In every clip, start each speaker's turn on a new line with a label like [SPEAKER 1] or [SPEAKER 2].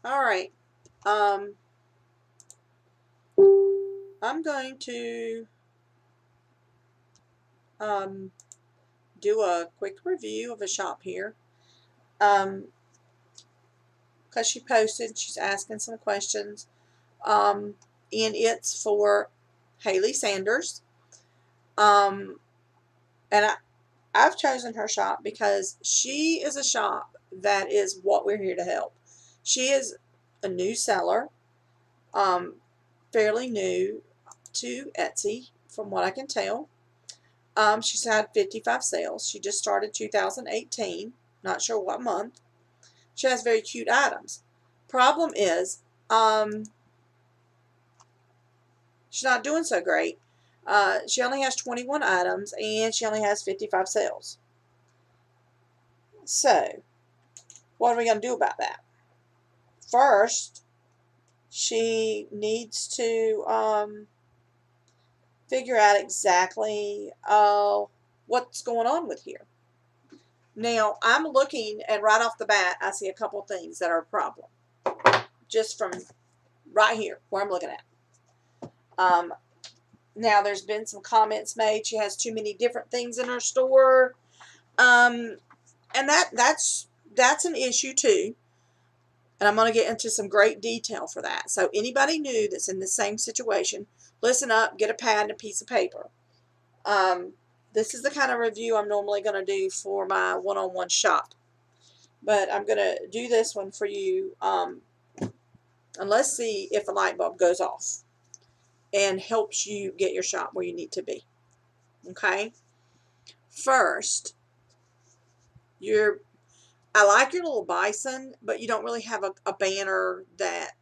[SPEAKER 1] All right. I'm going to do a quick review of a shop here. Because she posted, she's asking some questions. And it's for Haley Sanders. And I've chosen her shop because she is a shop that is what we're here to help. She is a new seller, fairly new to Etsy, from what I can tell. She's had 55 sales. She just started 2018. Not sure what month. She has very cute items. Problem is, she's not doing so great. She only has 21 items and she only has 55 sales. So, what are we going to do about that? First, she needs to figure out exactly what's going on with here. Now, I'm looking, and right off the bat, I see a couple things that are a problem. Just from right here, where I'm looking at. Now, there's been some comments made. She has too many different things in her store. And that's an issue, too. And I'm going to get into some great detail for that. So, anybody new that's in the same situation, listen up, get a pad and a piece of paper. This is the kind of review I'm normally going to do for my one-on-one shop. But I'm going to do this one for you. And let's see if a light bulb goes off and helps you get your shop where you need to be. Okay? First, I like your little bison, but you don't really have a banner that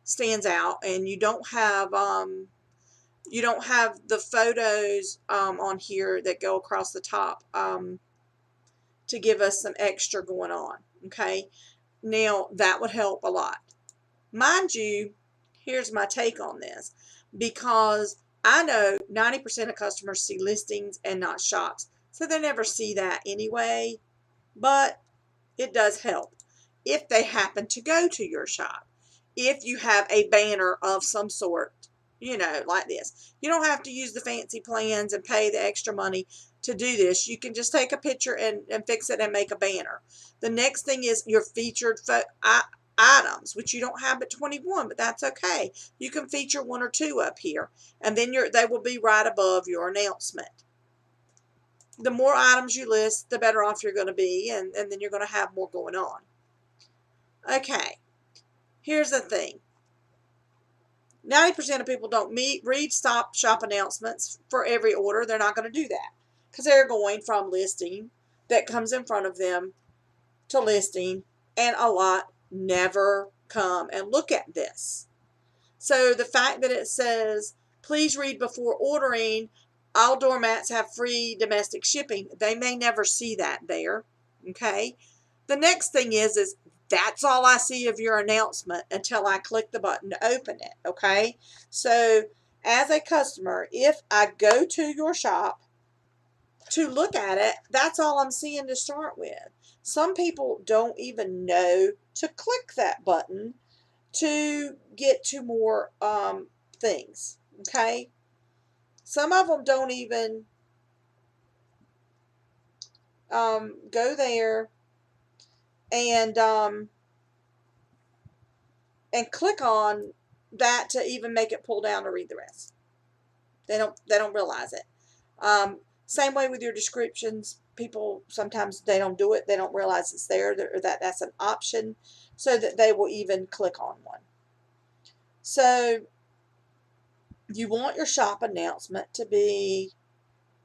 [SPEAKER 1] stands out, and you don't have the photos on here that go across the top to give us some extra going on. Okay, now that would help a lot. Mind you, here's my take on this, because I know 90% of customers see listings and not shops, so they never see that anyway, but it does help if they happen to go to your shop. If you have a banner of some sort, like this. You don't have to use the fancy plans and pay the extra money to do this. You can just take a picture and fix it and make a banner. The next thing is your featured items, which you don't have but 21, but that's okay. You can feature 1 or 2 up here, and then they will be right above your announcement. The more items you list, the better off you're going to be, and then you're going to have more going on. Okay, here's the thing. 90% of people don't read stop shop announcements for every order. They're not going to do that because they're going from listing that comes in front of them to listing, and a lot never come and look at this. So the fact that it says, please read before ordering, all doormats have free domestic shipping, they may never see that there. Okay. The next thing is that's all I see of your announcement until I click the button to open it. Okay. So as a customer, if I go to your shop to look at it, that's all I'm seeing to start with. Some people don't even know to click that button to get to more things. Okay. Some of them don't even go there and click on that to even make it pull down to read the rest. They don't realize it. Same way with your descriptions. People sometimes they don't do it. They don't realize it's there, or that's an option, so that they will even click on one. So you want your shop announcement to be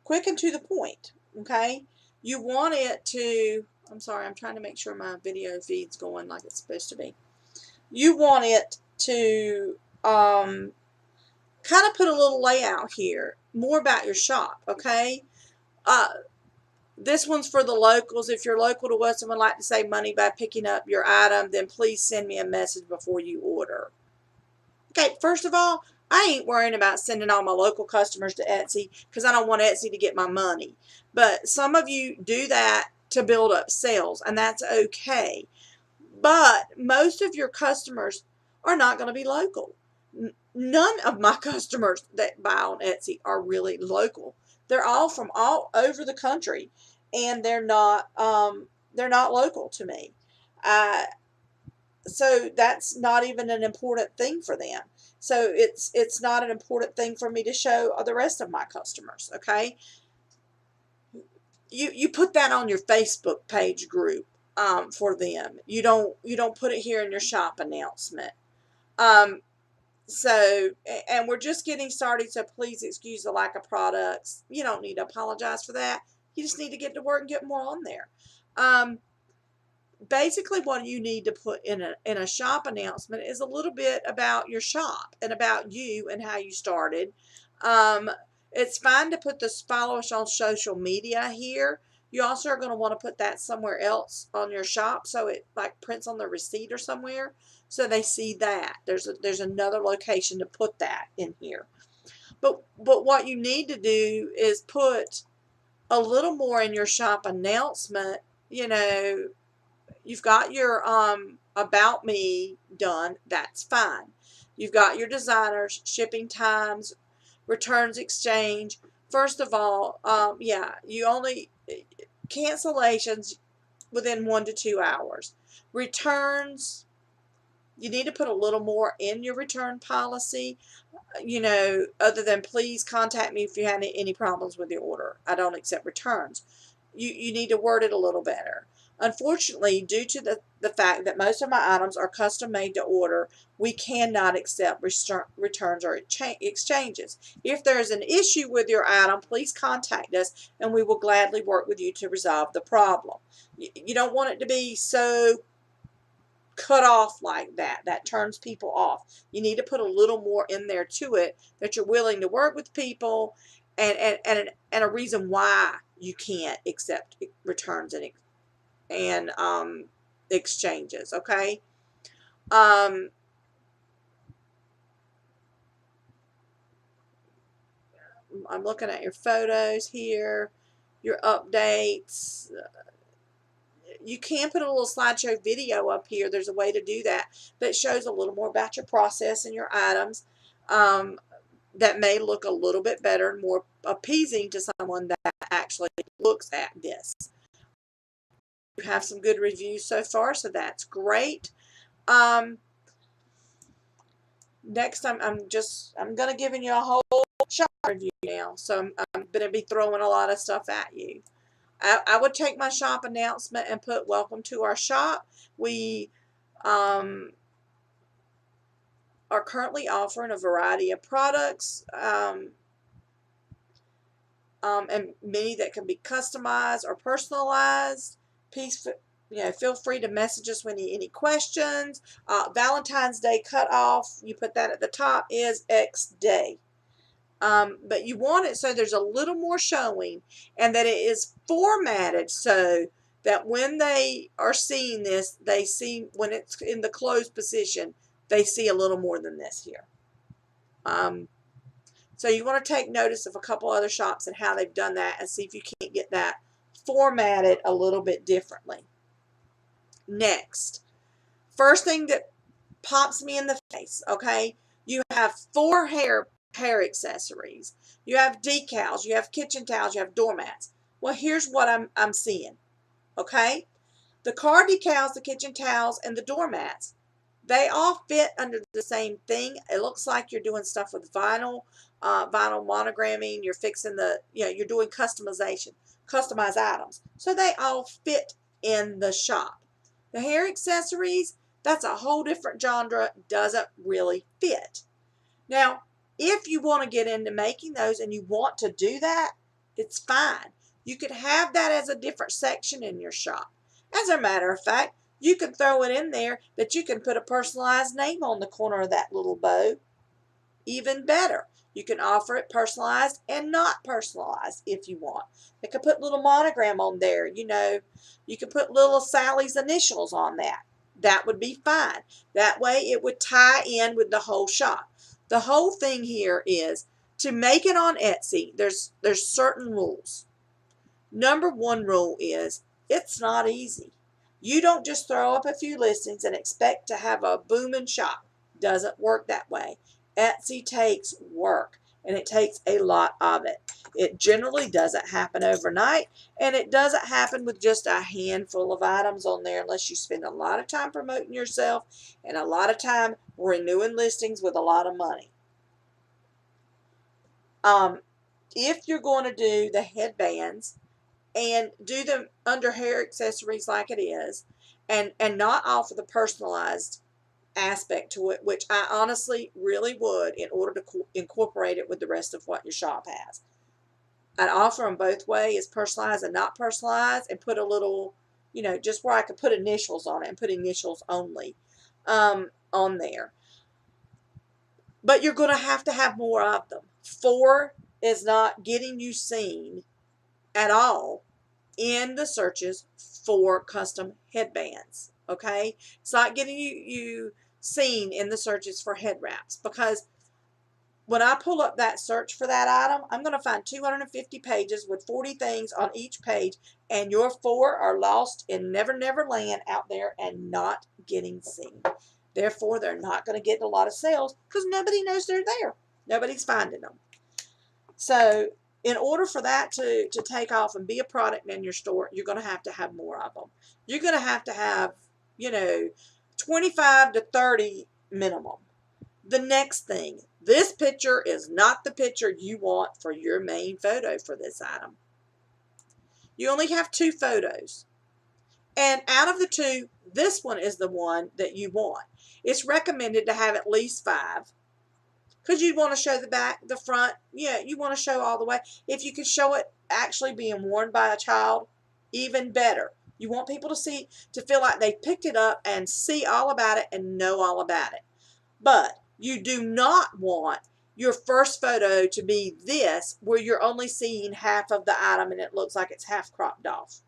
[SPEAKER 1] quick and to the point. Okay. You want it to, I'm sorry, I'm trying to make sure my video feed's going like it's supposed to be. You want it to kind of put a little layout here, more about your shop, okay? This one's for the locals. If you're local to us and would like to save money by picking up your item, then please send me a message before you order. Okay, first of all, I ain't worrying about sending all my local customers to Etsy because I don't want Etsy to get my money. But some of you do that to build up sales, and that's okay. But most of your customers are not going to be local. None of my customers that buy on Etsy are really local. They're all from all over the country, and they're not local to me. So that's not even an important thing for them. So it's not an important thing for me to show the rest of my customers. Okay, you put that on your Facebook page group for them. You don't put it here in your shop announcement. So, and we're just getting started, so please excuse the lack of products. You don't need to apologize for that. You just need to get to work and get more on there. Basically what you need to put in a shop announcement is a little bit about your shop and about you and how you started. It's fine to put the follow us on social media here. You also are going to want to put that somewhere else on your shop, so it like prints on the receipt or somewhere, so they see that. There's another location to put that in here. But what you need to do is put a little more in your shop announcement. You know, you've got your about me done. That's fine. You've got your designers, shipping times, returns, exchange. First of all, yeah, you only cancellations within 1 to 2 hours. Returns, you need to put a little more in your return policy, you know, other than please contact me if you have any problems with your order. I don't accept returns. You need to word it a little better. Unfortunately, due to the fact that most of my items are custom made to order, we cannot accept returns or exchanges. If there is an issue with your item, please contact us and we will gladly work with you to resolve the problem. You don't want it to be so cut off like that. That turns people off. You need to put a little more in there to it, that you're willing to work with people, and a reason why you can't accept returns and exchanges. Okay. I'm looking at your photos here, your updates. You can put a little slideshow video up here. There's a way to do that that shows a little more about your process and your items, that may look a little bit better and more appeasing to someone that actually looks at this. You have some good reviews so far, so that's great. Next, I'm gonna giving you a whole shop review now, so I'm gonna be throwing a lot of stuff at you. I would take my shop announcement and put welcome to our shop. We are currently offering a variety of products, and many that can be customized or personalized. Feel free to message us with any questions. Valentine's Day cutoff, you put that at the top, is X day. But you want it so there's a little more showing, and that it is formatted so that when they are seeing this, they see when it's in the closed position, they see a little more than this here. So you want to take notice of a couple other shops and how they've done that, and see if you can't get that formatted a little bit differently. Next, first thing that pops me in the face, okay, you have 4 hair accessories. You have decals, you have kitchen towels, you have doormats. Well, here's what I'm seeing, okay? The car decals, the kitchen towels, and the doormats, they all fit under the same thing. It looks like you're doing stuff with vinyl monogramming. You're fixing you're doing customized items. So they all fit in the shop. The hair accessories, that's a whole different genre, doesn't really fit. Now, if you want to get into making those and you want to do that, it's fine. You could have that as a different section in your shop. As a matter of fact, you can throw it in there that you can put a personalized name on the corner of that little bow. Even better, you can offer it personalized and not personalized if you want. They could put little monogram on there. You know, you could put little Sally's initials on that. That would be fine. That way it would tie in with the whole shop. The whole thing here is to make it on Etsy, there's certain rules. Number 1 rule is it's not easy. You don't just throw up a few listings and expect to have a booming shop. Doesn't work that way. Etsy takes work, and it takes a lot of it. It generally doesn't happen overnight, and it doesn't happen with just a handful of items on there unless you spend a lot of time promoting yourself and a lot of time renewing listings with a lot of money. If you're going to do the headbands and do them under hair accessories like it is, and not offer the personalized aspect to it, which I honestly really would in order to incorporate it with the rest of what your shop has. I'd offer them both ways, personalized and not personalized, and put a little, just where I could put initials on it and put initials only on there. But you're going to have more of them. 4 is not getting you seen at all in the searches for custom headbands. Okay, it's not getting you seen in the searches for head wraps, because when I pull up that search for that item, I'm going to find 250 pages with 40 things on each page, and your 4 are lost in Never Never Land out there and not getting seen. Therefore, they're not going to get a lot of sales because nobody knows they're there. Nobody's finding them. So in order for that to take off and be a product in your store, you're going to have more of them. You're going to have, 25 to 30 minimum. The next thing, this picture is not the picture you want for your main photo for this item. You only have 2 photos. And out of the 2, this one is the one that you want. It's recommended to have at least 5. Because you want to show the back, the front. Yeah, you want to show all the way. If you can show it actually being worn by a child, even better. You want people to feel like they picked it up and see all about it and know all about it. But you do not want your first photo to be this, where you're only seeing half of the item and it looks like it's half cropped off.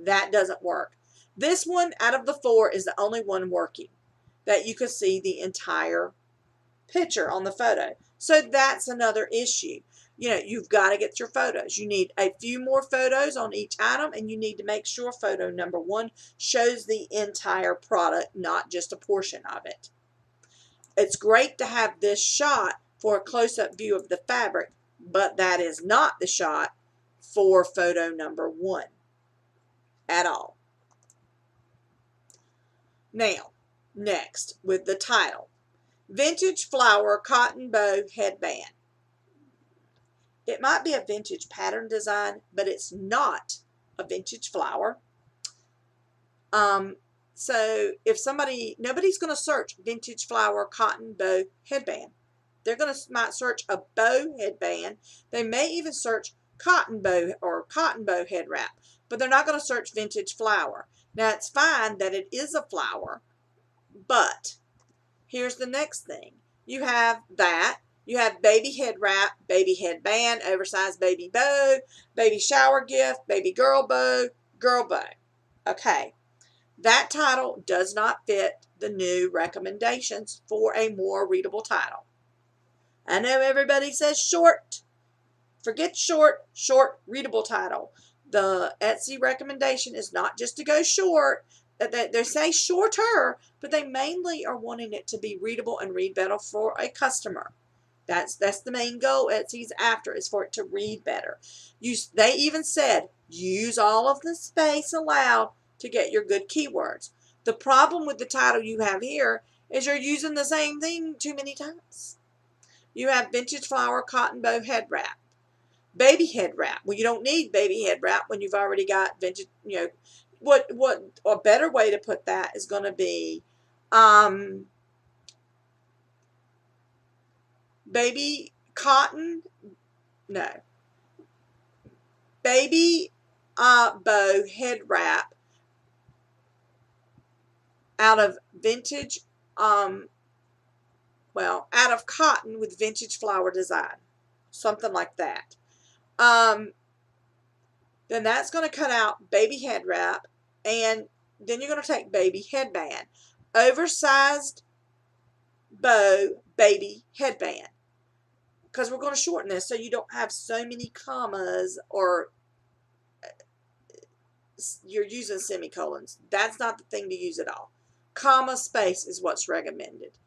[SPEAKER 1] That doesn't work. This one out of the 4 is the only one working, that you can see the entire picture on the photo. So that's another issue. You've got to get your photos. You need a few more photos on each item, and you need to make sure photo number 1 shows the entire product, not just a portion of it. It's great to have this shot for a close-up view of the fabric, but that is not the shot for photo number 1 at all. Now, next, with the title, Vintage Flower Cotton Bow Headband. It might be a vintage pattern design, but it's not a vintage flower. So if nobody's going to search vintage flower cotton bow headband. They're going to might search a bow headband. They may even search cotton bow or cotton bow head wrap, but they're not going to search vintage flower. Now, it's fine that it is a flower, but here's the next thing. You have that. You have baby head wrap, baby headband, oversized baby bow, baby shower gift, baby girl bow, girl bow. Okay. That title does not fit the new recommendations for a more readable title. I know everybody says short. Forget short, readable title. The Etsy recommendation is not just to go short. They say shorter, but they mainly are wanting it to be readable and read better for a customer. That's the main goal Etsy's after, is for it to read better. They even said use all of the space allowed to get your good keywords. The problem with the title you have here is you're using the same thing too many times. You have vintage flower cotton bow head wrap. Baby head wrap. Well, you don't need baby head wrap when you've already got vintage, what a better way to put that is going to be baby cotton, no, baby bow head wrap out of vintage, out of cotton with vintage flower design, something like that. Then that's going to cut out baby head wrap, and then you're going to take baby headband, oversized bow baby headband, because we're going to shorten this so you don't have so many commas or you're using semicolons. That's not the thing to use at all. Comma space is what's recommended.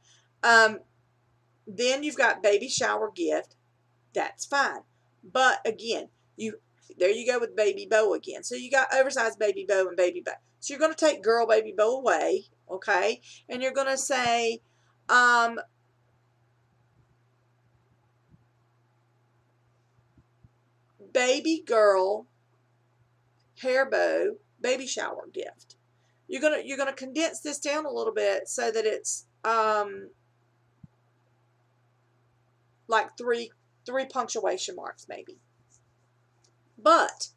[SPEAKER 1] Then you've got baby shower gift. That's fine. But again, there you go with baby bow again. So you got oversized baby bow and baby bow. So you're going to take girl baby bow away, okay? And you're going to say, baby girl hair bow baby shower gift. You're gonna condense this down a little bit so that it's like three punctuation marks maybe. But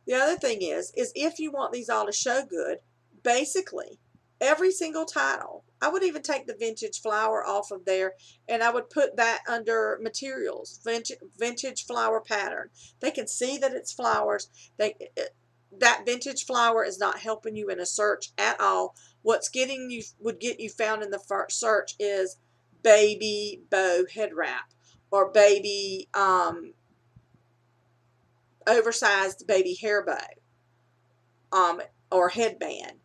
[SPEAKER 1] the other thing is if you want these all to show good, basically every single title, I would even take the vintage flower off of there and I would put that under materials, vintage flower pattern. They can see that it's flowers. That vintage flower is not helping you in a search at all. What's would get you found in the first search is baby bow head wrap or baby oversized baby hair bow or headband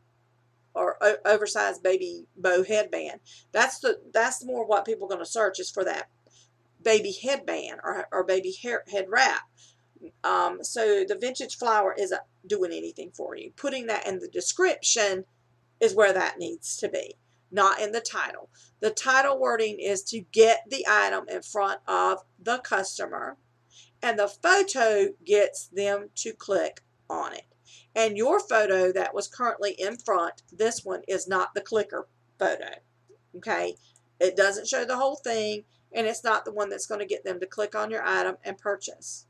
[SPEAKER 1] or oversized baby bow headband. That's more what people are going to search is for that baby headband or baby head wrap. So the vintage flower isn't doing anything for you. Putting that in the description is where that needs to be, not in the title. The title wording is to get the item in front of the customer, and the photo gets them to click on it. And your photo that was currently in front, this one is not the clicker photo, okay? It doesn't show the whole thing, and it's not the one that's going to get them to click on your item and purchase.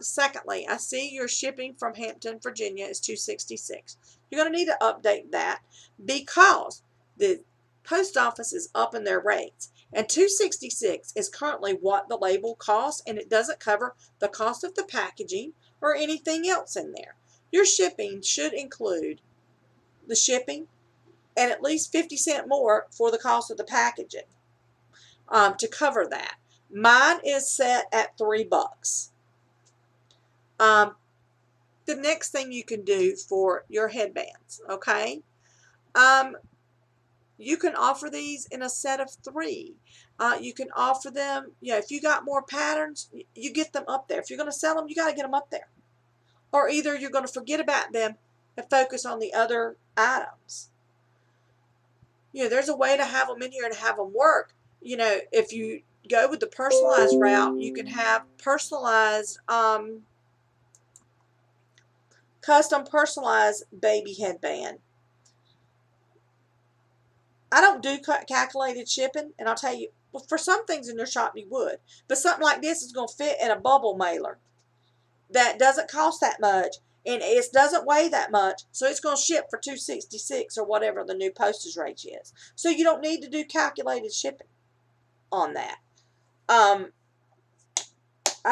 [SPEAKER 1] Secondly, I see your shipping from Hampton, Virginia is $266. You're going to need to update that because the post office is upping their rates. And $266 is currently what the label costs, and it doesn't cover the cost of the packaging or anything else in there. Your shipping should include the shipping and at least 50 cents more for the cost of the packaging to cover that. Mine is set at $3. The next thing you can do for your headbands, okay? You can offer these in a set of 3. You can offer them, if you got more patterns, you get them up there. If you're going to sell them, you got to get them up there. Or either you're going to forget about them and focus on the other items. There's a way to have them in here and have them work. If you go with the personalized route, you can have personalized, custom personalized baby headband. I don't do calculated shipping, and I'll tell you, well, for some things in your shop you would, but something like this is going to fit in a bubble mailer that doesn't cost that much, and it doesn't weigh that much, so it's going to ship for $266 or whatever the new postage rate is. So you don't need to do calculated shipping on that. I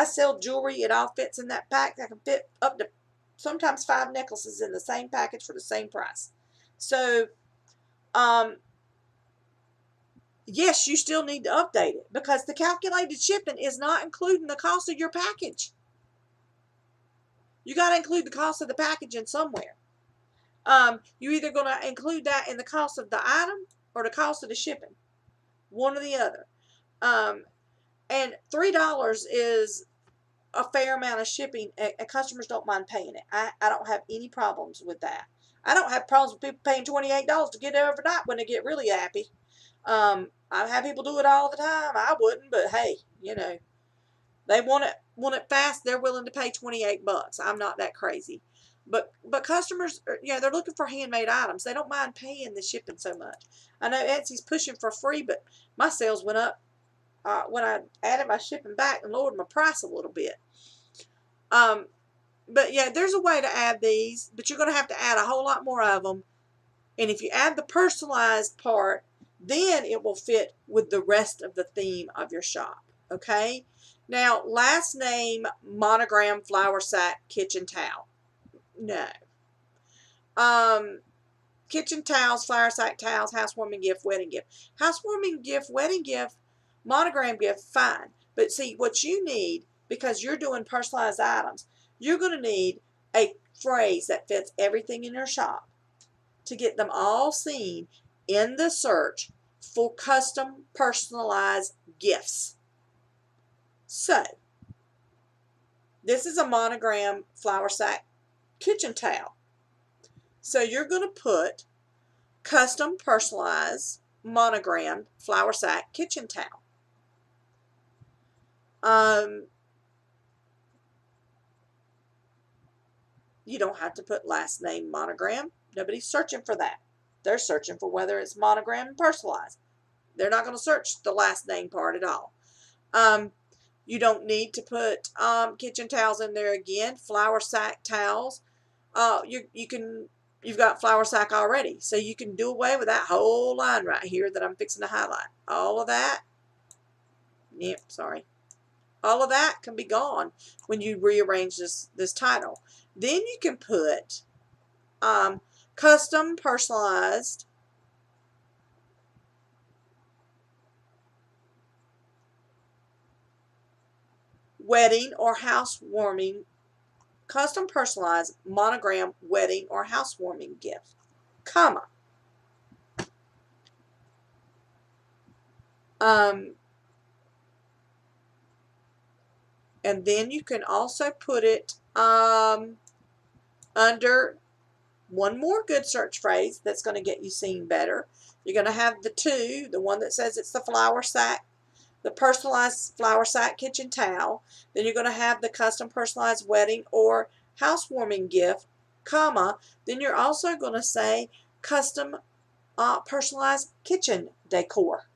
[SPEAKER 1] sell jewelry. It all fits in that pack. I can fit up to sometimes 5 necklaces in the same package for the same price. So, yes, you still need to update it because the calculated shipping is not including the cost of your package. You got to include the cost of the packaging somewhere. You're either going to include that in the cost of the item or the cost of the shipping. One or the other. And $3 is a fair amount of shipping, and customers don't mind paying it. I don't have any problems with that. I don't have problems with people paying $28 to get it overnight when they get really happy. I've had people do it all the time. I wouldn't, but hey, they want it fast. They're willing to pay $28. I'm not that crazy. But customers, they're looking for handmade items. They don't mind paying the shipping so much. I know Etsy's pushing for free, but my sales went up when I added my shipping back and lowered my price a little bit. But yeah, there's a way to add these, but you're going to have to add a whole lot more of them. And if you add the personalized part, then it will fit with the rest of the theme of your shop. Okay? Now, last name, monogram, flour sack, kitchen towel. No. Kitchen towels, flour sack towels, housewarming gift, wedding gift. Housewarming gift, wedding gift, monogram gift, fine. But see, what you need, because you're doing personalized items, you're going to need a phrase that fits everything in your shop to get them all seen in the search for custom personalized gifts. So, this is a monogram flour sack kitchen towel. So you're going to put custom personalized monogrammed flour sack kitchen towel. You don't have to put last name monogram. Nobody's searching for that. They're searching for whether it's monogram and personalized. They're not going to search the last name part at all. You don't need to put kitchen towels in there again. Flour sack towels. You've got flour sack already, so you can do away with that whole line right here that I'm fixing to highlight. All of that. Yep, sorry. All of that can be gone when you rearrange this title. Then you can put custom personalized wedding or housewarming, custom personalized monogram wedding or housewarming gift, comma. And then you can also put it under one more good search phrase that's going to get you seen better. You're going to have the one that says it's the flour sack, the personalized flour sack kitchen towel. Then you're going to have the custom personalized wedding or housewarming gift, comma. Then you're also going to say custom personalized kitchen decor,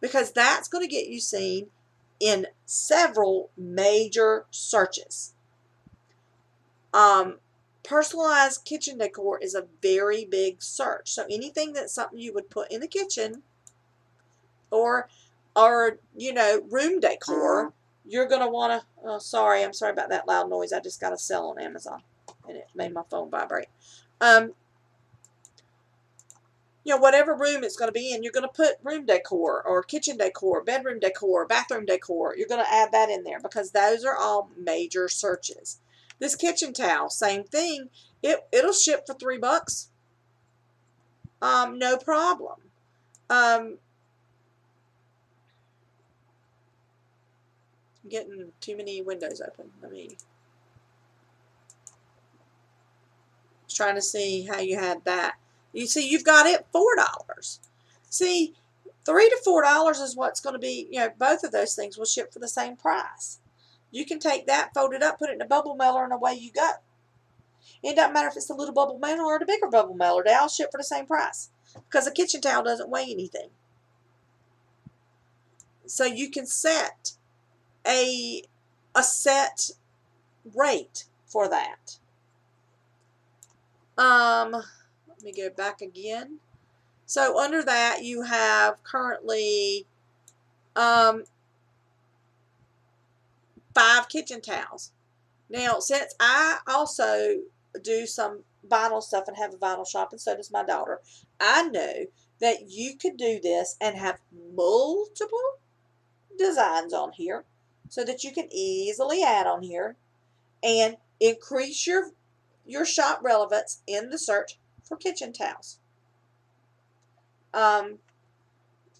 [SPEAKER 1] because that's going to get you seen in several major searches. Personalized kitchen decor is a very big search. So anything that's something you would put in the kitchen or you know, room decor, you're going to want to, oh, sorry, I'm sorry about that loud noise. I just got a sale on Amazon and it made my phone vibrate. You know, whatever room it's going to be in, you're going to put room decor or kitchen decor, bedroom decor, bathroom decor. You're going to add that in there because those are all major searches. This kitchen towel, same thing. It'll ship for $3. No problem. I'm getting too many windows open. Let me. Just trying to see how you had that. You see, you've got it $4. See, $3 to $4 is what's going to be, you know, both of those things will ship for the same price. You can take that, fold it up, put it in a bubble mailer, and away you go. It doesn't matter if it's the little bubble mailer or the bigger bubble mailer. They all ship for the same price because a kitchen towel doesn't weigh anything. So you can set a set rate for that. Let me go back again. So under that you have currently 5 kitchen towels. Now, since I also do some vinyl stuff and have a vinyl shop, and so does my daughter, I know that you could do this and have multiple designs on here so that you can easily add on here and increase your shop relevance in the search for kitchen towels.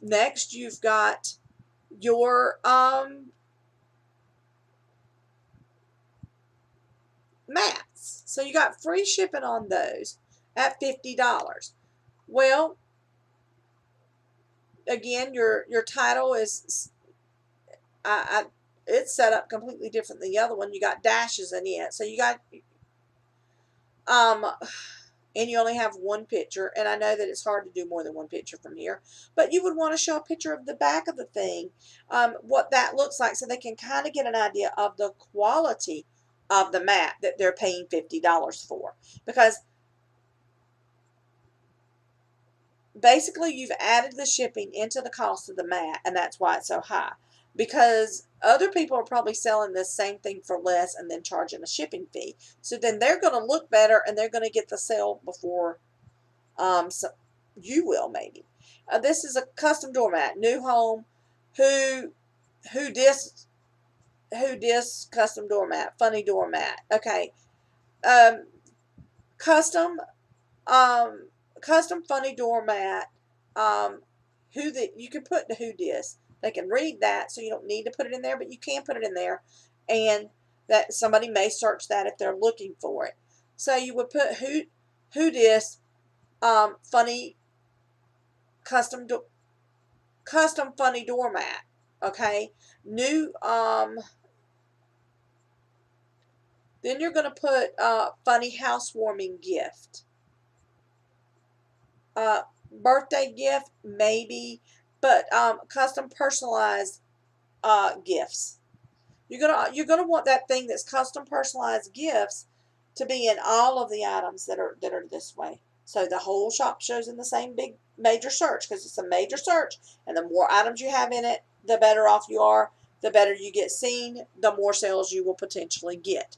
[SPEAKER 1] Next, you've got your mats. So you got free shipping on those at $50. Well, again, your title is it's set up completely different than the other one. You got dashes in it, so you got and you only have one picture, and I know that it's hard to do more than one picture from here, but you would want to show a picture of the back of the thing, what that looks like, so they can kind of get an idea of the quality of the mat that they're paying $50 for, because basically you've added the shipping into the cost of the mat, and that's why it's so high, because other people are probably selling this same thing for less and then charging a shipping fee. So then they're going to look better and they're going to get the sale before so you will, maybe. This is a custom doormat. New home. Who dis custom doormat? Funny doormat. Okay. Um, custom, um, custom funny doormat. You can put the who dis. They can read that, so you don't need to put it in there, but you can put it in there, and that somebody may search that if they're looking for it. So you would put who dis, funny custom custom funny doormat. Okay, new. Then you're going to put funny housewarming gift. Uh, birthday gift, maybe, but custom personalized gifts. You're gonna want that thing that's custom personalized gifts to be in all of the items that are this way. So the whole shop shows in the same big major search, because it's a major search, and the more items you have in it, the better off you are. The better you get seen, the more sales you will potentially get.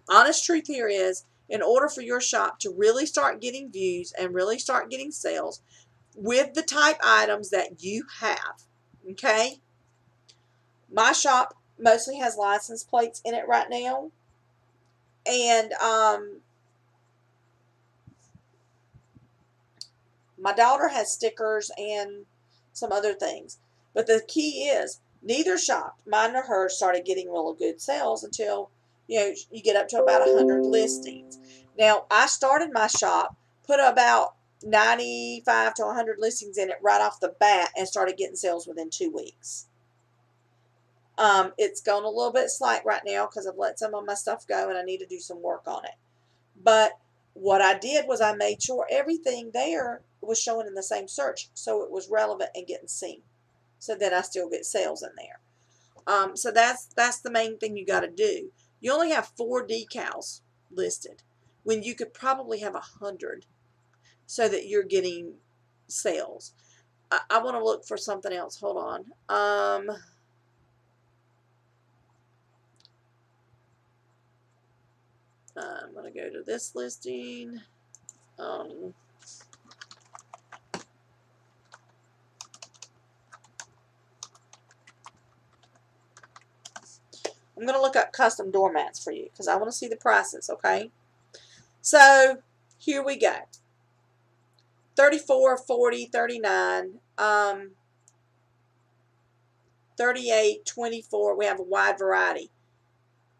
[SPEAKER 1] Honest truth here is, in order for your shop to really start getting views and really start getting sales with the type items that you have, okay? My shop mostly has license plates in it right now, and my daughter has stickers and some other things. But the key is, neither shop, mine or hers, started getting really good sales until you get up to about 100 listings. Now, I started my shop, put about 95 to 100 listings in it right off the bat, and started getting sales within 2 weeks. It's gone a little bit slack right now because I've let some of my stuff go and I need to do some work on it. But what I did was I made sure everything there was showing in the same search, so it was relevant and getting seen, so that I still get sales in there. So that's the main thing you got to do. You only have 4 decals listed when you could probably have 100, so that you're getting sales. I want to look for something else. Hold on. I'm going to go to this listing. I'm going to look up custom doormats for you because I want to see the prices, okay? So here we go. 34, 40, 39, 38, 24. We have a wide variety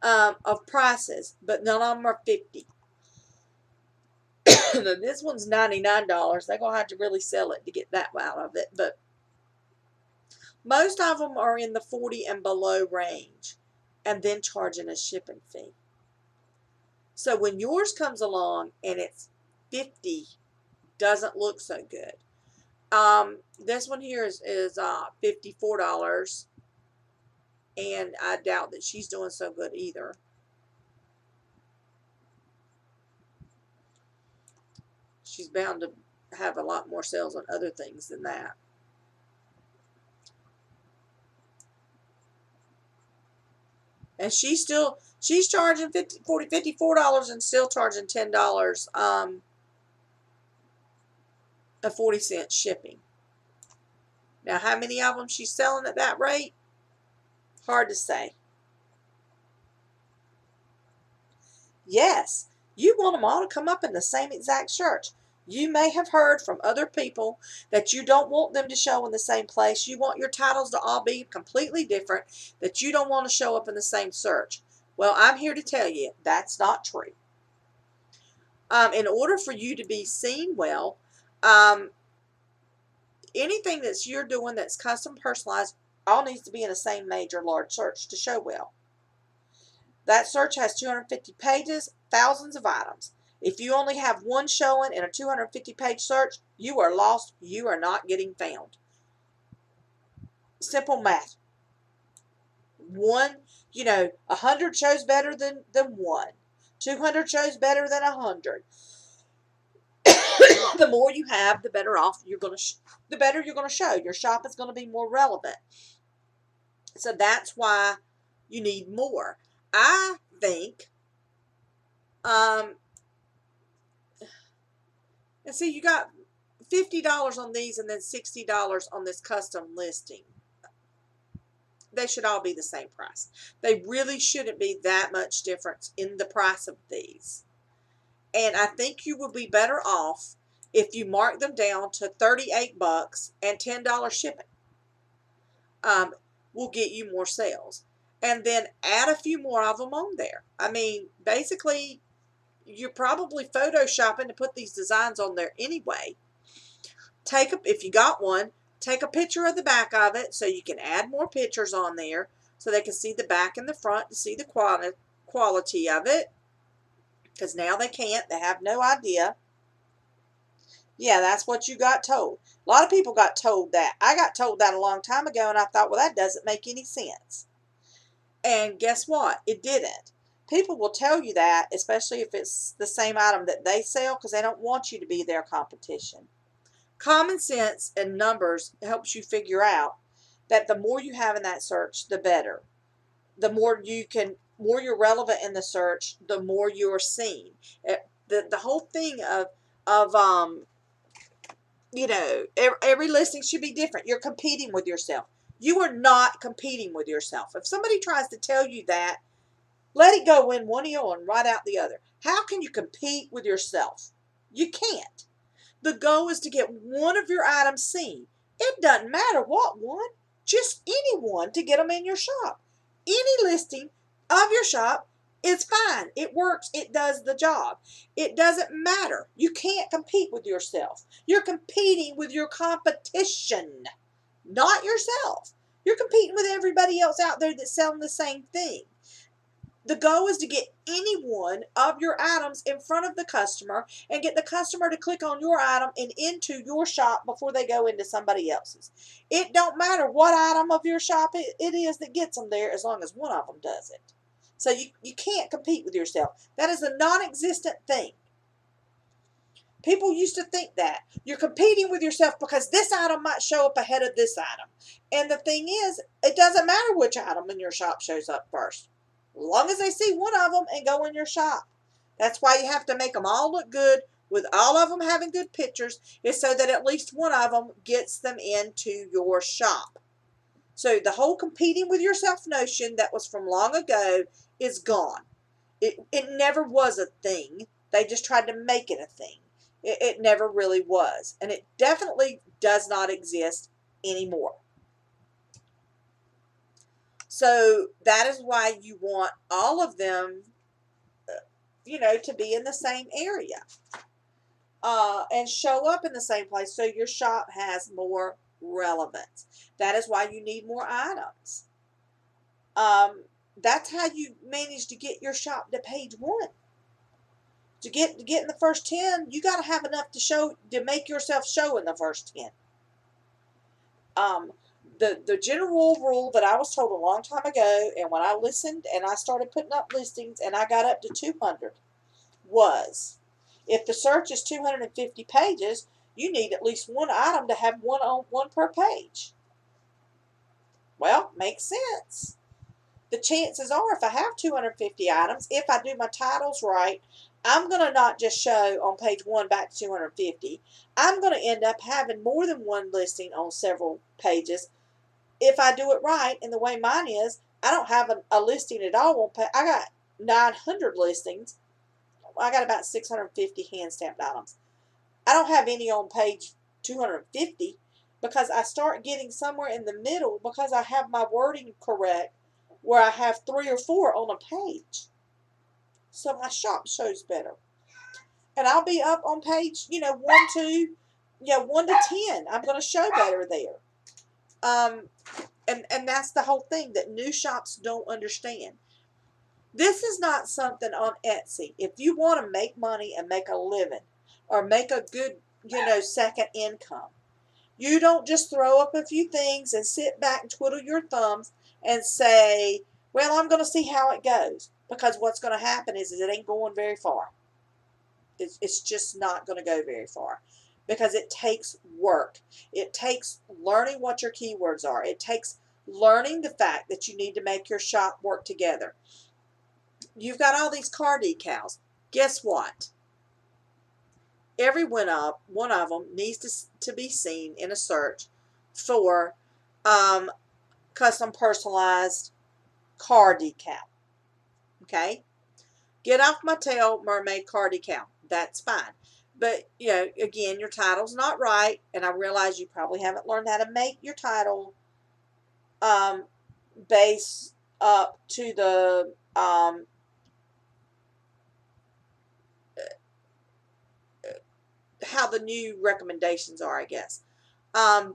[SPEAKER 1] of prices, but none of them are 50. This one's $99. They're going to have to really sell it to get that out of it, but most of them are in the 40 and below range, and then charging a shipping fee. So when yours comes along and it's 50, doesn't look so good. This one here is $54, and I doubt that she's doing so good either. She's bound to have a lot more sales on other things than that. And she's charging $54 and still charging $10 of 40-cent shipping. Now, how many of them she's selling at that rate? Hard to say. Yes, you want them all to come up in the same exact search. You may have heard from other people that you don't want them to show in the same place. You want your titles to all be completely different, that you don't want to show up in the same search. Well, I'm here to tell you that's not true. In order for you to be seen well, anything that you're doing that's custom personalized all needs to be in the same major large search to show well. That search has 250 pages, thousands of items. If you only have one showing in a 250-page search, you are lost. You are not getting found. Simple math. 100 shows better than 1. 200 shows better than 100. The more you have, the better off you're going to. The better you're going to show. Your shop is going to be more relevant. So that's why you need more. I think. And see, you got $50 on these and then $60 on this custom listing. they should all be the same price. They really shouldn't be that much difference in the price of these. And I think you would be better off if you mark them down to $38 and $10 shipping. Will get you more sales. And then add a few more of them on there. I mean, basically, you're probably photoshopping to put these designs on there anyway. If you got one, take a picture of the back of it so you can add more pictures on there so they can see the back and the front to see the quality of it. Because now they can't. They have no idea. Yeah, that's what you got told. A lot of people got told that. I got told that a long time ago, and I thought, well, that doesn't make any sense. And guess what? It didn't. People will tell you that, especially if it's the same item that they sell, because they don't want you to be their competition. Common sense and numbers helps you figure out that the more you have in that search, the better. The more you're relevant in the search, the more you're seen. The whole thing of you know, every listing should be different. You're competing with yourself. You are not competing with yourself. If somebody tries to tell you that, let it go in one ear and right out the other. How can you compete with yourself? You can't. The goal is to get one of your items seen. It doesn't matter what one, just any one to get them in your shop. Any listing of your shop is fine. It works. It does the job. It doesn't matter. You can't compete with yourself. You're competing with your competition, not yourself. You're competing with everybody else out there that's selling the same thing. The goal is to get any one of your items in front of the customer and get the customer to click on your item and into your shop before they go into somebody else's. It don't matter what item of your shop it is that gets them there, as long as one of them does it. So you can't compete with yourself. That is a non-existent thing. People used to think that. You're competing with yourself because this item might show up ahead of this item. And the thing is, it doesn't matter which item in your shop shows up first, as long as they see one of them and go in your shop. That's why you have to make them all look good, with all of them having good pictures, is so that at least one of them gets them into your shop. So the whole competing with yourself notion that was from long ago is gone. It never was a thing. They just tried to make it a thing. It never really was. And it definitely does not exist anymore. So that is why you want all of them, you know, to be in the same area and show up in the same place so your shop has more relevance. That is why you need more items. That's how you manage to get your shop to page 1. To get in the first 10, you got to have enough to make yourself show in the first 10. The general rule that I was told a long time ago, and when I listened and I started putting up listings and I got up to 200, was if the search is 250 pages, you need at least one item to have one per page. Well, makes sense. The chances are, if I have 250 items, if I do my titles right, I'm going to not just show on page 1 back to 250. I'm going to end up having more than one listing on several pages. If I do it right, and the way mine is, I don't have a listing at all on page. I got 900 listings. I got about 650 hand-stamped items. I don't have any on page 250 because I start getting somewhere in the middle because I have my wording correct, where I have 3 or 4 on a page. So my shop shows better. And I'll be up on page, 1 to 10. I'm going to show better there. And that's the whole thing that new shops don't understand. This is not something on Etsy. If you want to make money and make a living or make a good, second income, you don't just throw up a few things and sit back and twiddle your thumbs and say, well, I'm going to see how it goes. Because what's going to happen is it ain't going very far. It's just not going to go very far. Because it takes work. It takes learning what your keywords are. It takes learning the fact that you need to make your shop work together. You've got all these car decals. Guess what? Every one of them needs to be seen in a search for custom personalized car decal. Okay? Get off my tail, mermaid car decal. That's fine. But, you know, again, your title's not right, and I realize you probably haven't learned how to make your title base up to the how the new recommendations are, I guess. The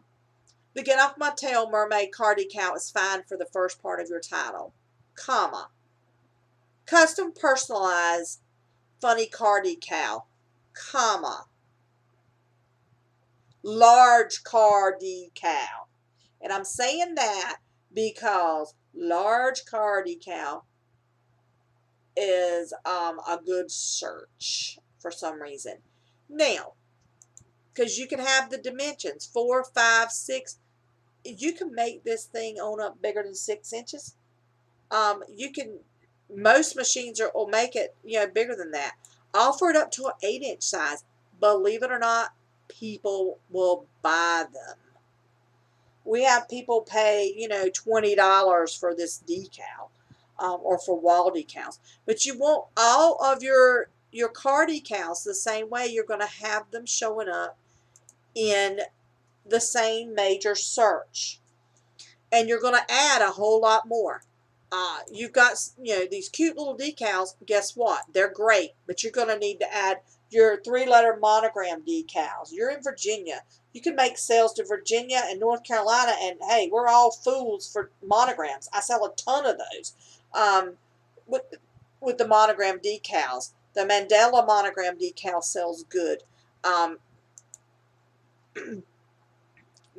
[SPEAKER 1] Get Off My Tail Mermaid car decal is fine for the first part of your title, comma. Custom personalized funny car decal, comma. Large car decal. And I'm saying that because large car decal is a good search for some reason. Now, because you can have the dimensions 4, 5, 6. You can make this thing on up bigger than 6 inches. You can, most machines will make it, you know, bigger than that. Offer it up to an 8-inch size. Believe it or not, people will buy them. We have people pay, you know, $20 for this decal, or for wall decals. But you want all of your car decals the same way. You're going to have them showing up in the same major search. And you're going to add a whole lot more. You've got, you know, these cute little decals. Guess what? They're great, but you're going to need to add your 3-letter monogram decals. You're in Virginia. You can make sales to Virginia and North Carolina, and hey, we're all fools for monograms. I sell a ton of those with the monogram decals. The Mandela monogram decal sells good.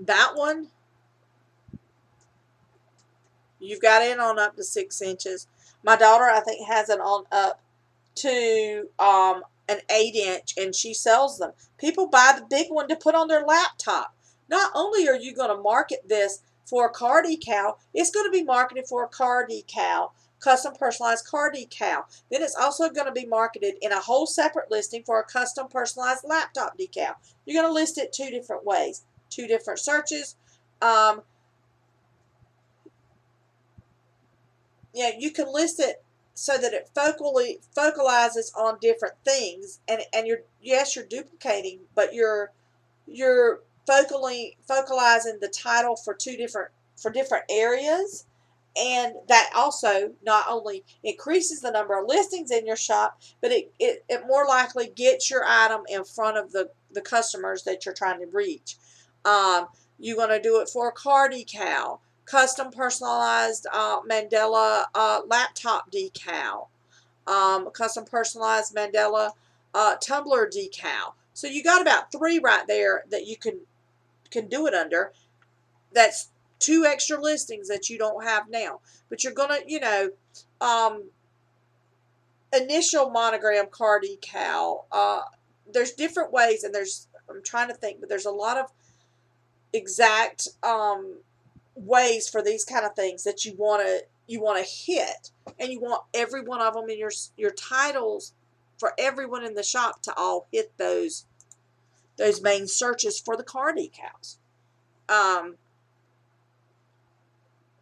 [SPEAKER 1] That one, you've got it on up to 6 inches. My daughter, I think, has it on up to an 8-inch, and she sells them. People buy the big one to put on their laptop. Not only are you going to market this for a car decal, it's going to be marketed for a car decal, custom personalized car decal. Then it's also going to be marketed in a whole separate listing for a custom personalized laptop decal. You're going to list it 2 different ways, 2 different searches. Yeah, you can list it so that it focalizes on different things, and you're, yes, you're duplicating, but you're focalizing the title for different areas, and that also not only increases the number of listings in your shop, but it more likely gets your item in front of the customers that you're trying to reach. You're going to do it for a car decal, custom personalized Mandela laptop decal, custom personalized Mandela tumbler decal. So you got about 3 right there that you can do it under. That's 2 extra listings that you don't have now. But you're gonna, you know, initial monogram car decal. There's different ways, and I'm trying to think, but there's a lot of exact ways for these kind of things that you want to hit, and you want every one of them in your titles for everyone in the shop to all hit those main searches for the car decals.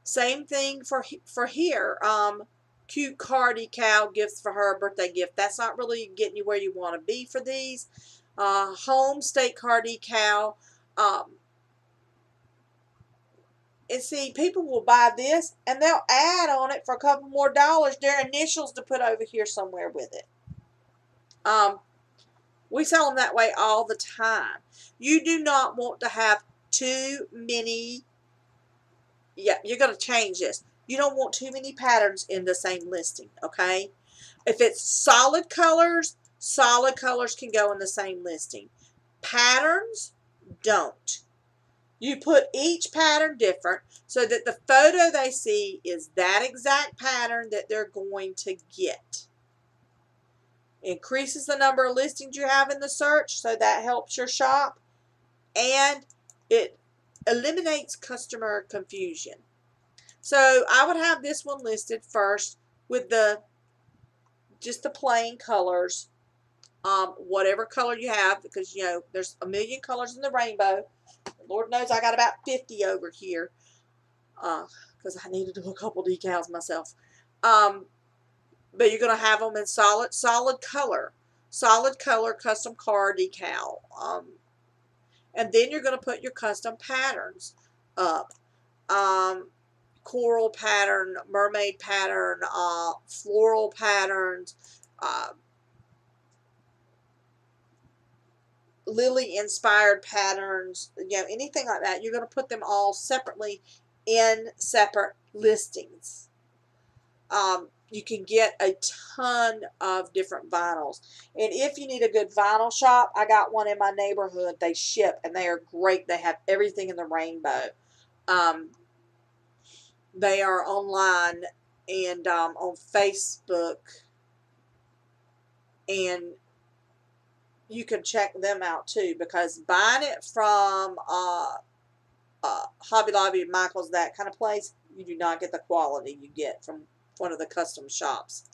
[SPEAKER 1] Same thing for here. Cute car decal, gifts for her, birthday gift. That's not really getting you where you want to be for these. Home state car decal. And see, people will buy this, and they'll add on it for a couple more dollars their initials to put over here somewhere with it. We sell them that way all the time. You do not want to have too many. Yeah, you're going to change this. You don't want too many patterns in the same listing, okay? If it's solid colors can go in the same listing. Patterns don't. You put each pattern different so that the photo they see is that exact pattern that they're going to get. Increases the number of listings you have in the search, so that helps your shop, and it eliminates customer confusion. So I would have this one listed first with just the plain colors, whatever color you have, because you know there's a million colors in the rainbow. Lord knows I got about 50 over here. because I need to do a couple decals myself. But you're going to have them in solid color custom car decal. And then you're going to put your custom patterns up. Coral pattern, mermaid pattern, floral patterns, lily inspired patterns, anything like that. You're going to put them all separately in separate listings. You can get a ton of different vinyls. And if you need a good vinyl shop, I got one in my neighborhood. They ship and they are great. They have everything in the rainbow. They are online and on Facebook, and you can check them out too, because buying it from Hobby Lobby, Michael's, that kind of place, you do not get the quality you get from one of the custom shops.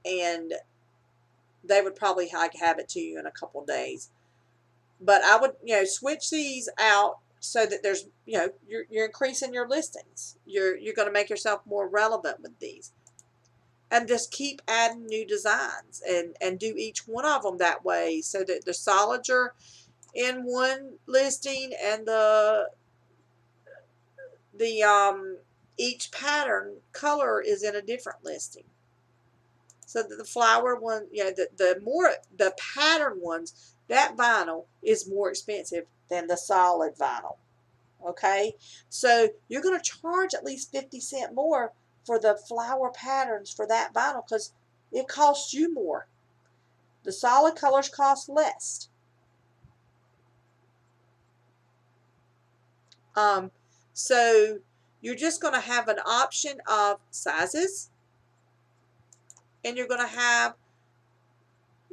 [SPEAKER 1] And they would probably have it to you in a couple days. But I would, switch these out so that there's, you're increasing your listings. You're going to make yourself more relevant with these. And just keep adding new designs and do each one of them that way, so that the solids are in one listing and each pattern color is in a different listing. So that the flower one, the pattern ones, that vinyl is more expensive than the solid vinyl. Okay, so you're going to charge at least 50 cents more for the flower patterns for that vinyl, because it costs you more. The solid colors cost less. So you're just going to have an option of sizes, and you're going to have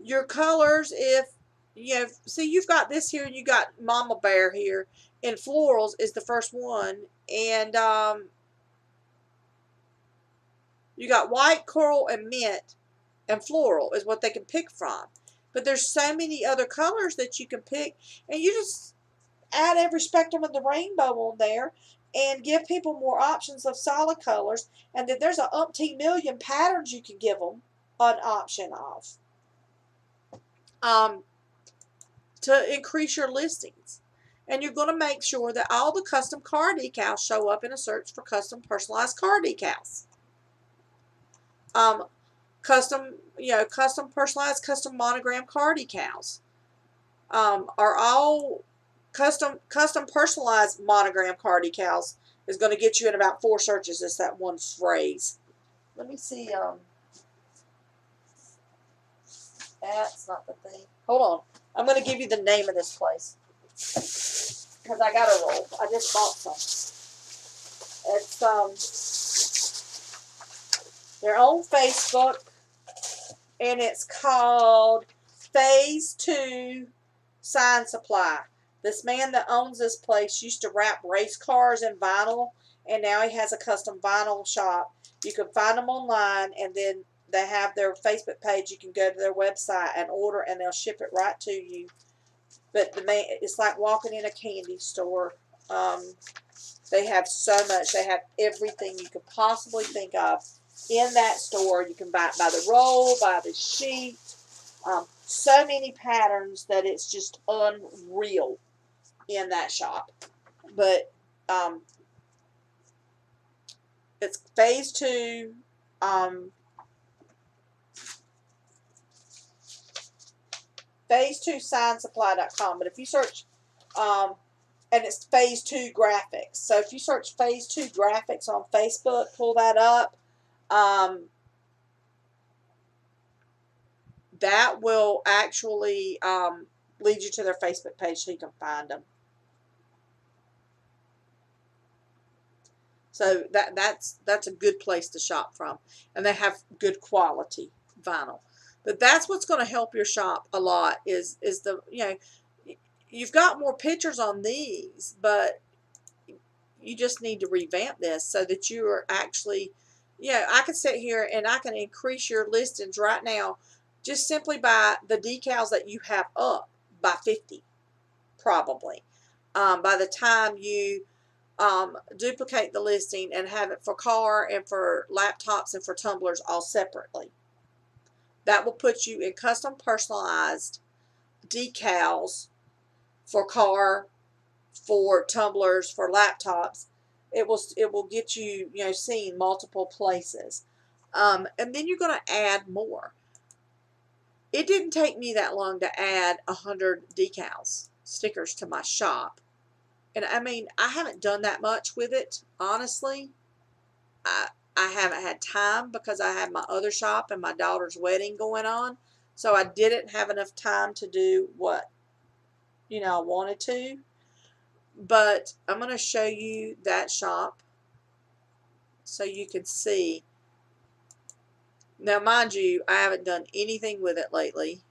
[SPEAKER 1] your colors. If see, you've got this here, and you got Mama Bear here, and florals is the first one, and you got white, coral, and mint, and floral is what they can pick from. But there's so many other colors that you can pick, and you just add every spectrum of the rainbow on there and give people more options of solid colors. And then there's a umpteen million patterns you can give them an option of to increase your listings. And you're going to make sure that all the custom car decals show up in a search for custom personalized car decals. Custom personalized, custom monogram car decals are all custom personalized monogram car decals is going to get you in about 4 searches. It's that one phrase. Let me see. That's not the thing. Hold on. I'm going to give you the name of this place, because I got a roll. I just bought some. It's they're on Facebook, and it's called Phase 2 Sign Supply. This man that owns this place used to wrap race cars in vinyl, and now he has a custom vinyl shop. You can find them online, and then they have their Facebook page. You can go to their website and order, and they'll ship it right to you. But it's like walking in a candy store. They have so much. They have everything you could possibly think of in that store. You can buy it by the roll, by the sheet. So many patterns that it's just unreal in that shop. But it's Phase 2. Phase2signsupply.com. But if you search, and it's Phase 2 graphics. So if you search Phase 2 graphics on Facebook, pull that up. That will actually lead you to their Facebook page so you can find them. So that's a good place to shop from, and they have good quality vinyl. But that's what's going to help your shop a lot is the you've got more pictures on these, but you just need to revamp this so that you are actually, I can sit here and I can increase your listings right now just simply by the decals that you have up by 50, probably. By the time you duplicate the listing and have it for car and for laptops and for tumblers all separately. That will put you in custom personalized decals for car, for tumblers, for laptops. It will get you, seen multiple places. And then you're going to add more. It didn't take me that long to add 100 decals, stickers to my shop. And I mean, I haven't done that much with it, honestly. I haven't had time because I had my other shop and my daughter's wedding going on. So I didn't have enough time to do what, I wanted to. But I'm going to show you that shop so you can see. Now, mind you, I haven't done anything with it lately.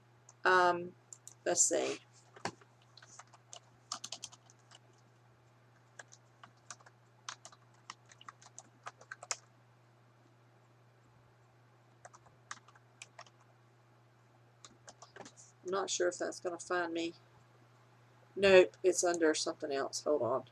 [SPEAKER 1] Let's see. I'm not sure if that's going to find me. Nope, it's under something else. Hold on.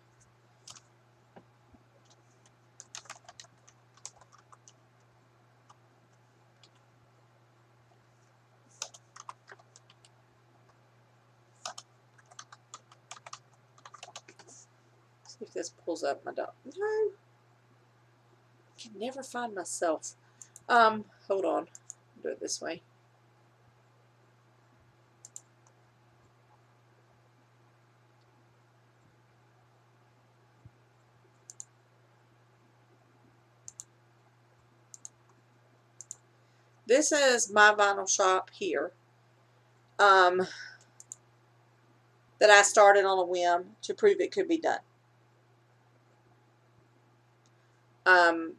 [SPEAKER 1] See if this pulls up my dog. No. I can never find myself. Hold on. Do it this way. This is my vinyl shop here. That I started on a whim to prove it could be done. And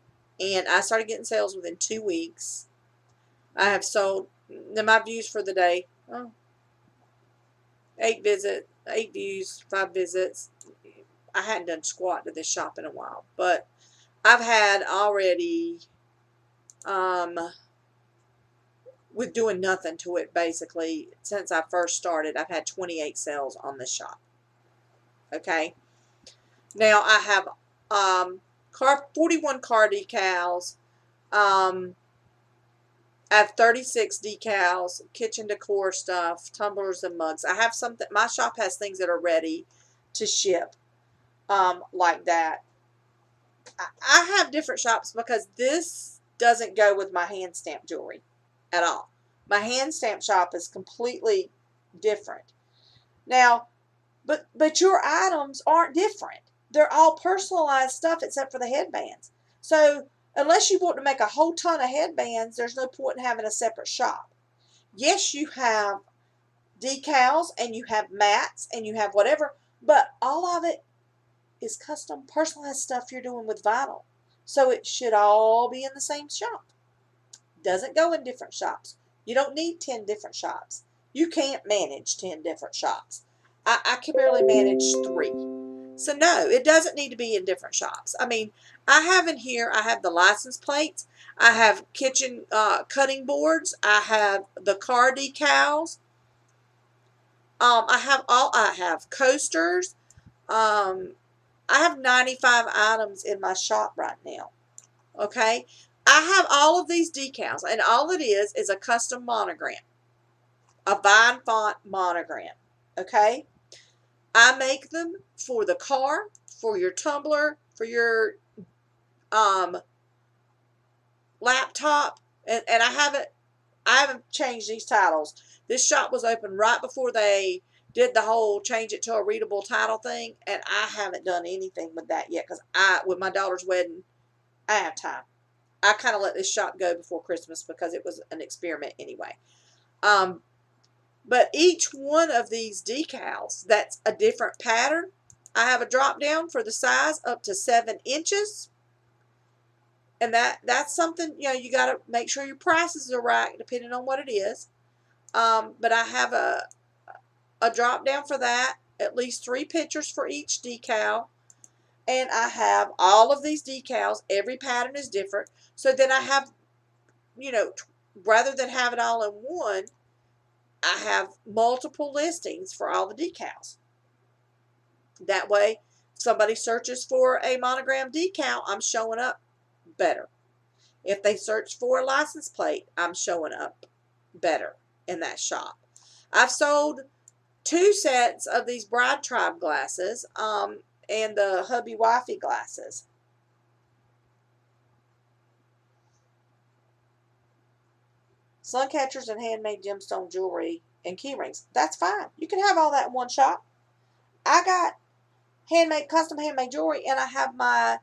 [SPEAKER 1] I started getting sales within 2 weeks. I have sold, my views for the day, 8 views, 5 visits. I hadn't done squat to this shop in a while, but I've had already, with doing nothing to it basically, since I first started, I've had 28 sales on this shop. Okay. Now I have 41 car decals. I have 36 decals, kitchen decor stuff, tumblers and mugs. I have something. My shop has things that are ready to ship, like that. I have different shops because this doesn't go with my hand stamp jewelry at all. My hand stamp shop is completely different. Now, but your items aren't different. They're all personalized stuff except for the headbands. So unless you want to make a whole ton of headbands, there's no point in having a separate shop. Yes, you have decals and you have mats and you have whatever, but all of it is custom personalized stuff you're doing with vinyl. So it should all be in the same shop. Doesn't go in different shops. You don't need 10 different shops. You can't manage 10 different shops. I can barely manage 3. So no, it doesn't need to be in different shops. I mean, I have in here, I have the license plates. I have kitchen cutting boards. I have the car decals. I have coasters. I have 95 items in my shop right now. Okay. I have all of these decals, and all it is a custom monogram. A vine font monogram. Okay. I make them for the car, for your tumbler, for your laptop, and I haven't changed these titles. This shop was open right before they did the whole change it to a readable title thing, and I haven't done anything with that yet because with my daughter's wedding, I have time. I kind of let this shop go before Christmas because it was an experiment anyway. But each one of these decals, that's a different pattern. I have a drop down for the size up to 7 inches. And that's something, you got to make sure your prices are right depending on what it is. But I have a drop down for that, at least 3 pictures for each decal. And I have all of these decals. Every pattern is different. So then I have, rather than have it all in one, I have multiple listings for all the decals. That way, somebody searches for a monogram decal, I'm showing up better. If they search for a license plate, I'm showing up better in that shop. I've sold 2 sets of these Bride Tribe glasses and the Hubby Wifey glasses. Sun catchers and handmade gemstone jewelry and key rings. That's fine. You can have all that in one shop. I got custom handmade jewelry, and I have my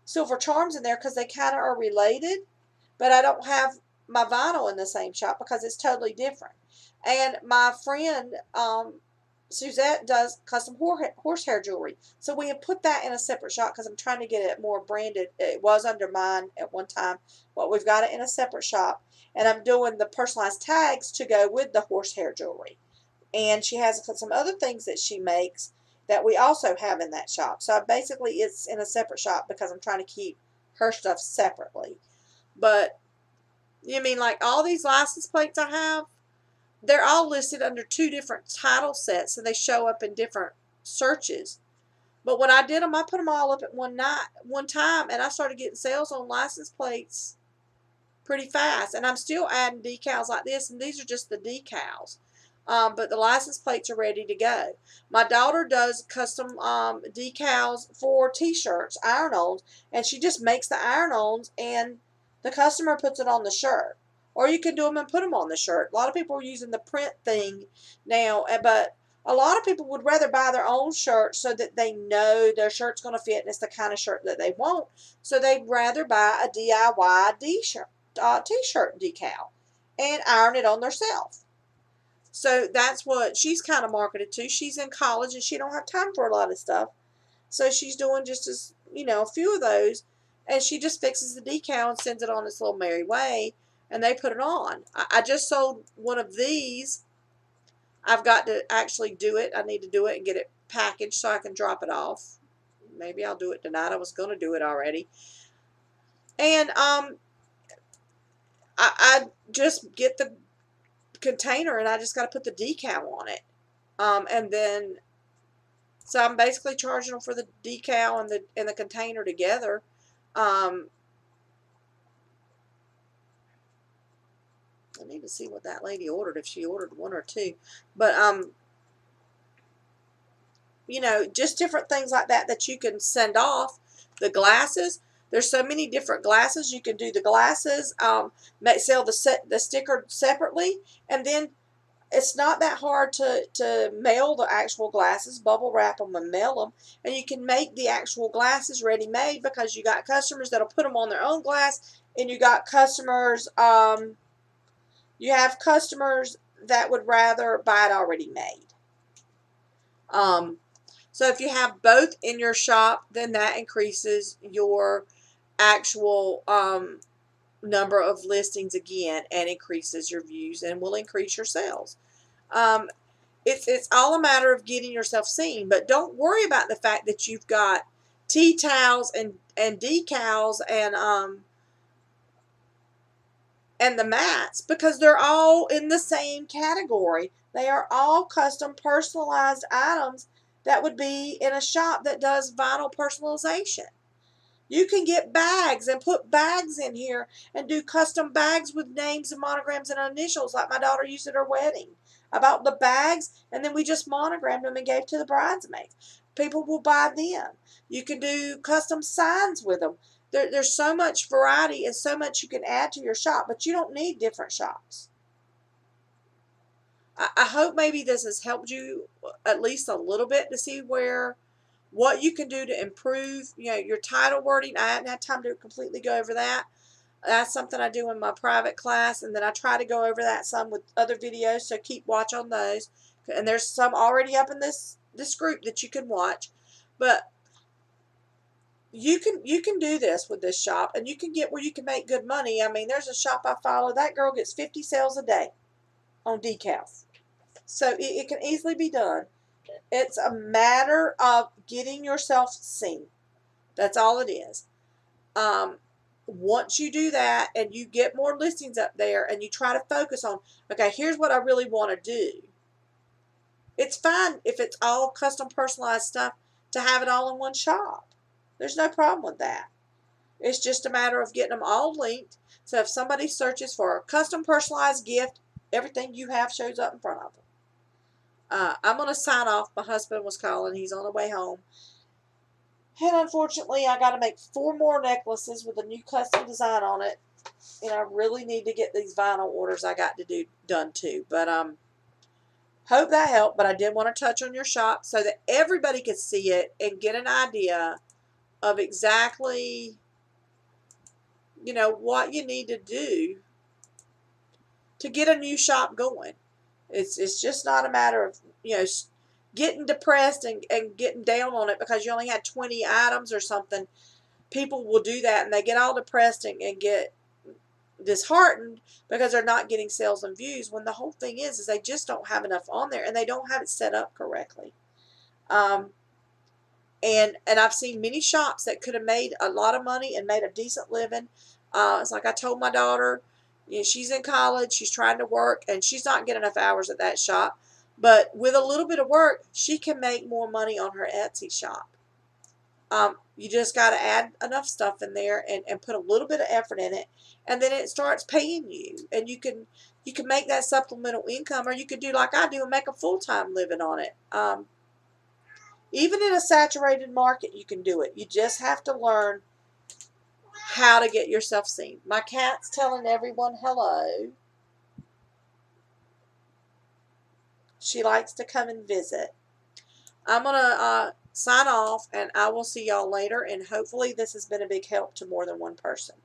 [SPEAKER 1] silver charms in there because they kind of are related, but I don't have my vinyl in the same shop because it's totally different. And my friend Suzette does custom horsehair jewelry, so we have put that in a separate shop because I'm trying to get it more branded. It was under mine at one time, but we've got it in a separate shop, and I'm doing the personalized tags to go with the horsehair jewelry. And she has some other things that she makes that we also have in that shop. So basically it's in a separate shop because I'm trying to keep her stuff separately. But you mean like all these license plates I have, they're all listed under 2 different title sets, so they show up in different searches. But when I did them, I put them all up at one time, and I started getting sales on license plates pretty fast. And I'm still adding decals like this, and these are just the decals. But the license plates are ready to go. My daughter does custom decals for t-shirts, iron-ons, and she just makes the iron-ons and the customer puts it on the shirt. Or you can do them and put them on the shirt. A lot of people are using the print thing now, but a lot of people would rather buy their own shirt so that they know their shirt's going to fit and it's the kind of shirt that they want. So they'd rather buy a DIY t-shirt decal and iron it on themselves. So that's what she's kind of marketed to. She's in college and she don't have time for a lot of stuff. So she's doing just as, a few of those. And she just fixes the decal and sends it on its little merry way. And they put it on. I just sold one of these. I've got to actually do it. I need to do it and get it packaged so I can drop it off. Maybe I'll do it tonight. I was going to do it already. And I just get the container and I just got to put the decal on it. And then, so I'm basically charging them for the decal and the container together. I need to see what that lady ordered, if she ordered 1 or 2. But, just different things like that you can send off. The glasses, there's so many different glasses. You can do the glasses, sell the sticker separately, and then it's not that hard to mail the actual glasses, bubble wrap them and mail them. And you can make the actual glasses ready-made because you got customers that'll put them on their own glass, and you got customers, you have customers that would rather buy it already made. So if you have both in your shop, then that increases your actual number of listings again and increases your views and will increase your sales. It's all a matter of getting yourself seen, but don't worry about the fact that you've got tea towels and decals and the mats, because they're all in the same category. They are all custom personalized items that would be in a shop that does vinyl personalization. You can get bags and put bags in here and do custom bags with names and monograms and initials like my daughter used at her wedding. I bought the bags and then we just monogrammed them and gave to the bridesmaids. People will buy them. You can do custom signs with them. There's so much variety and so much you can add to your shop, but you don't need different shops. I hope maybe this has helped you at least a little bit to see what you can do to improve, your title wording. I hadn't had time to completely go over that. That's something I do in my private class, and then I try to go over that some with other videos, so keep watch on those. And there's some already up in this group that you can watch. But you can do this with this shop, and you can get where you can make good money. I mean, there's a shop I follow. That girl gets 50 sales a day on decals. So it can easily be done. It's a matter of getting yourself seen. That's all it is. Once you do that and you get more listings up there and you try to focus on, okay, here's what I really want to do. It's fine if it's all custom personalized stuff. to have it all in one shop. There's no problem with that. It's just a matter of getting them all linked. So if somebody searches for a custom personalized gift, everything you have shows up in front of them. I'm going to sign off. My husband was calling. He's on the way home. And unfortunately, I got to make 4 more necklaces with a new custom design on it. And I really need to get these vinyl orders I got to do done too. But hope that helped. But I did want to touch on your shop so that everybody could see it and get an idea of exactly, you know, what you need to do to get a new shop going. It's just not a matter of, you know, getting depressed and getting down on it because you only had 20 items or something. People will do that and they get all depressed and get disheartened because they're not getting sales and views, when the whole thing is they just don't have enough on there and they don't have it set up correctly. And I've seen many shops that could have made a lot of money and made a decent living. It's like I told my daughter, you know, she's in college, she's trying to work, and she's not getting enough hours at that shop. But with a little bit of work, she can make more money on her Etsy shop. You just got to add enough stuff in there and put a little bit of effort in it, and then it starts paying you. And you can make that supplemental income, or you could do like I do and make a full-time living on it. Even in a saturated market, you can do it. You just have to learn how to get yourself seen. My cat's telling everyone hello. She likes to come and visit. I'm going to sign off, and I will see y'all later, and hopefully this has been a big help to more than one person.